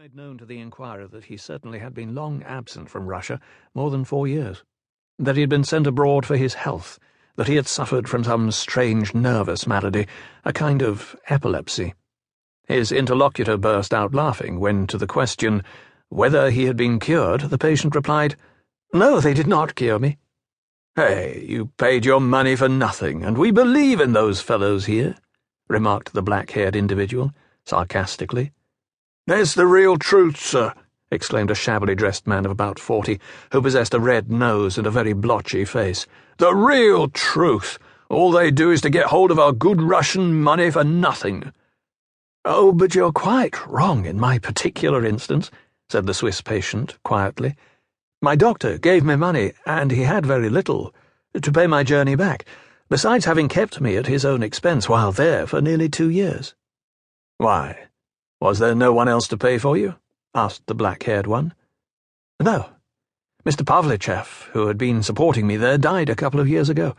made known to the inquirer that he certainly had been long absent from Russia, more than 4 years, that he had been sent abroad for his health, that he had suffered from some strange nervous malady, a kind of epilepsy. His interlocutor burst out laughing when, to the question whether he had been cured, the patient replied, "No, they did not cure me." "Hey, you paid your money for nothing, and we believe in those fellows here," remarked the black-haired individual, sarcastically. "That's the real truth, sir," exclaimed a shabbily dressed man of about 40, who possessed a red nose and a very blotchy face. "The real truth. All they do is to get hold of our good Russian money for nothing." "Oh, but you're quite wrong in my particular instance," said the Swiss patient, quietly. "My doctor gave me money, and he had very little, to pay my journey back, besides having kept me at his own expense while there for nearly 2 years. "Why? Was there no one else to pay for you?" asked the black-haired one. "No. Mr. Pavlicheff, who had been supporting me there, died a couple of years ago.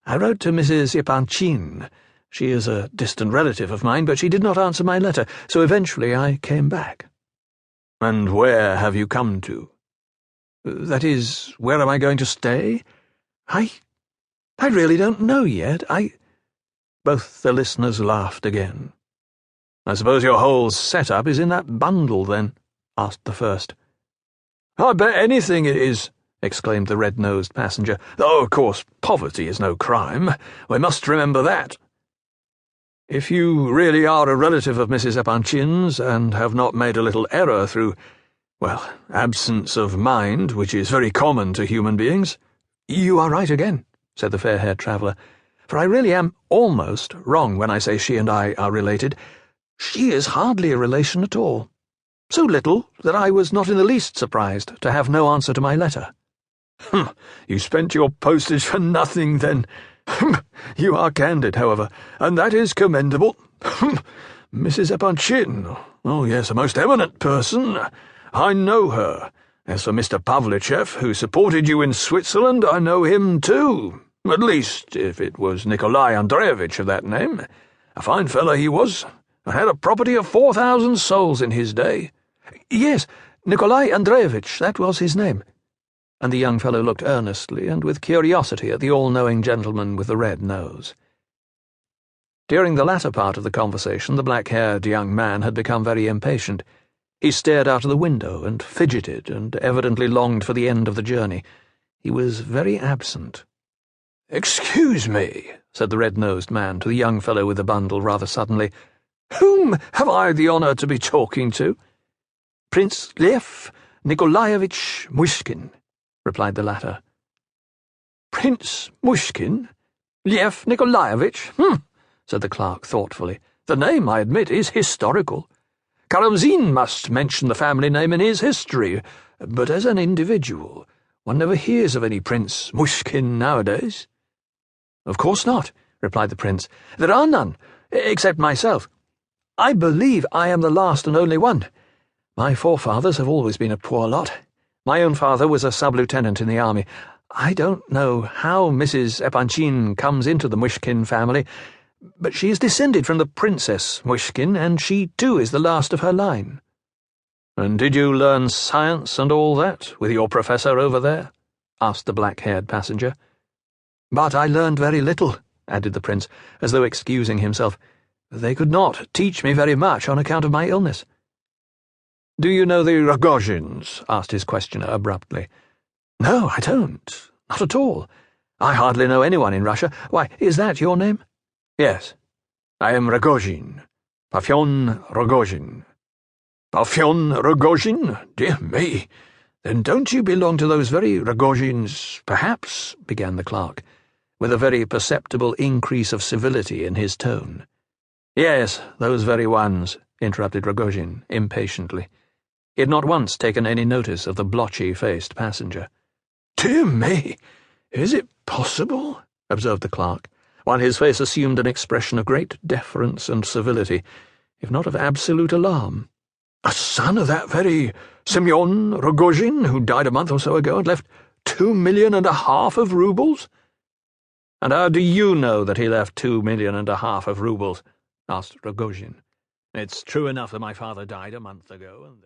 I wrote to Mrs. Epanchin. She is a distant relative of mine, but she did not answer my letter, so eventually I came back." "And where have you come to?" "That is, where am I going to stay? I really don't know yet. Both the listeners laughed again. "I suppose your whole set-up is in that bundle, then?" asked the first. "I bet anything it is," exclaimed the red-nosed passenger, "though, of course, poverty is no crime. We must remember that." "If you really are a relative of Mrs. Epanchin's, and have not made a little error through, absence of mind, which is very common to human beings—" "You are right again," said the fair-haired traveller, "for I really am almost wrong when I say she and I are related. She is hardly a relation at all. So little that I was not in the least surprised to have no answer to my letter." "You spent your postage for nothing, then. You are candid, however, and that is commendable. Mrs. Epanchin, oh yes, a most eminent person. I know her. As for Mr. Pavlicheff, who supported you in Switzerland, I know him too. At least, if it was Nikolai Andreevich of that name. A fine fellow he was, and had a property of 4,000 souls in his day." "Yes, Nikolai Andreevich, that was his name." And the young fellow looked earnestly and with curiosity at the all-knowing gentleman with the red nose. During the latter part of the conversation, the black-haired young man had become very impatient. He stared out of the window and fidgeted, and evidently longed for the end of the journey. He was very absent. "Excuse me," said the red-nosed man to the young fellow with the bundle rather suddenly. "Whom have I the honour to be talking to?" "Prince Lev Nikolaevich Myshkin," replied the latter. "Prince Myshkin? Lev Nikolaevich? Said the clerk thoughtfully. "The name, I admit, is historical. Karamzin must mention the family name in his history, but as an individual, one never hears of any Prince Myshkin nowadays." "Of course not," replied the prince. "There are none, except myself. I believe I am the last and only one. My forefathers have always been a poor lot. My own father was a sub-lieutenant in the army. I don't know how Mrs. Epanchin comes into the Myshkin family, but she is descended from the Princess Myshkin, and she too is the last of her line." "And did you learn science and all that with your professor over there?" asked the black-haired passenger. "But I learned very little," added the prince, as though excusing himself. "They could not teach me very much on account of my illness." "Do you know the Rogozhins?" asked his questioner abruptly. "No, I don't. Not at all. I hardly know anyone in Russia. Why, is that your name?" "Yes. I am Rogozhin. Parfen Rogozhin." "Parfen Rogozhin? Dear me. Then don't you belong to those very Rogozhins, perhaps?" began the clerk, with a very perceptible increase of civility in his tone. "Yes, those very ones," interrupted Rogozhin impatiently. He had not once taken any notice of the blotchy-faced passenger. "Dear me, is it possible?" observed the clerk, while his face assumed an expression of great deference and civility, if not of absolute alarm. "A son of that very Semyon Rogozhin, who died a month or so ago and left 2.5 million of roubles?" "And how do you know that he left 2.5 million of roubles?" asked Rogozhin. "It's true enough that my father died a month ago, and